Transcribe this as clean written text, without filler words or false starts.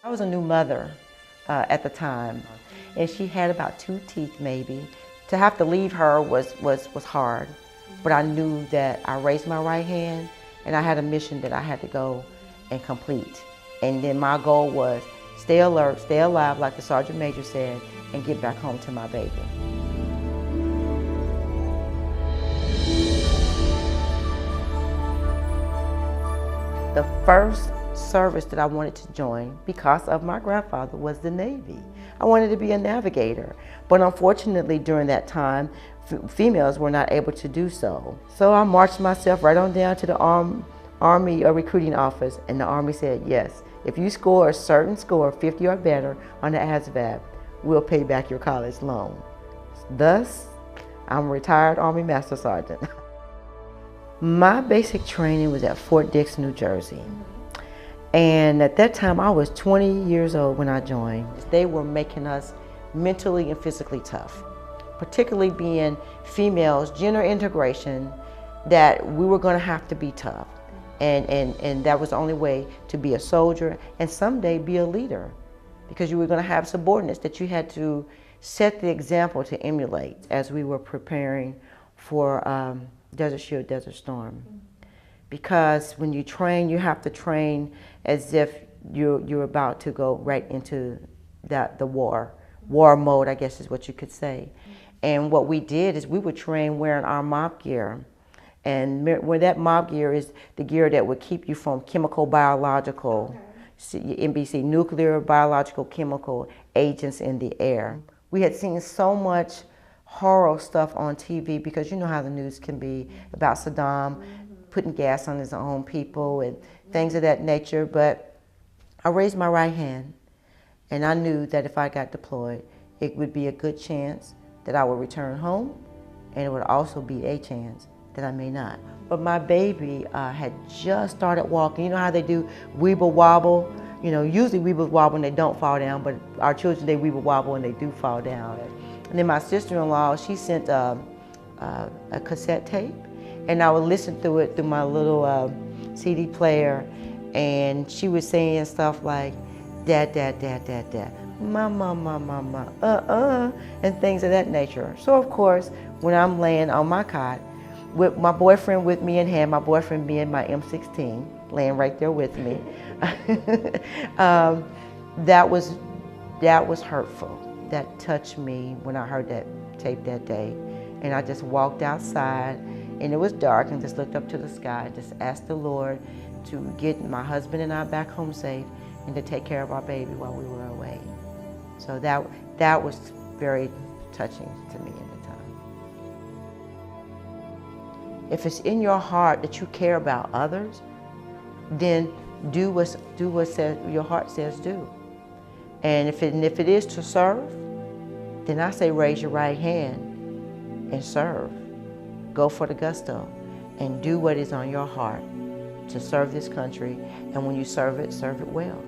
I was a new mother at the time, and she had about 2 teeth maybe. To have to leave her was hard, but I knew that I raised my right hand and I had a mission that I had to go and complete. And then my goal was stay alert, stay alive, like the Sergeant Major said, and get back home to my baby. The first service that I wanted to join, because of my grandfather, was the Navy. I wanted to be a navigator, but unfortunately during that time, females were not able to do so. So I marched myself right on down to the Army recruiting office, and the Army said, yes, if you score a certain score, 50 or better on the ASVAB, we'll pay back your college loan. Thus, I'm a retired Army Master Sergeant. My basic training was at Fort Dix, New Jersey. And at that time, I was 20 years old when I joined. They were making us mentally and physically tough, particularly being females, gender integration, that we were gonna have to be tough. And that was the only way to be a soldier and someday be a leader, because you were gonna have subordinates that you had to set the example to emulate as we were preparing for Desert Shield, Desert Storm. Because when you train, you have to train as if you're about to go right into the war mode, I guess is what you could say. And what we did is we would train wearing our mob gear. And where that mob gear is the gear that would keep you from chemical, biological, NBC, nuclear, biological, chemical agents in the air. We had seen so much horror stuff on TV, because you know how the news can be about Saddam putting gas on his own people and things of that nature. But I raised my right hand, and I knew that if I got deployed, it would be a good chance that I would return home, and it would also be a chance that I may not. But my baby had just started walking. You know how they do weeble wobble? You know, usually weeble wobble and they don't fall down, but our children, they weeble wobble and they do fall down. And then my sister-in-law, she sent a cassette tape, and I would listen through it through my little CD player, and she was saying stuff like, dad, dad, dad, dad, dad, mama, mama, mama, and things of that nature. So of course, when I'm laying on my cot, with my boyfriend with me in hand, my boyfriend being my M16, laying right there with me, that was hurtful. That touched me when I heard that tape that day. And I just walked outside, and it was dark, and just looked up to the sky and just asked the Lord to get my husband and I back home safe and to take care of our baby while we were away. So that was very touching to me at the time. If it's in your heart that you care about others, then do what your heart says do. And if it is to serve, then I say raise your right hand and serve. Go for the gusto and do what is on your heart to serve this country. And when you serve it well.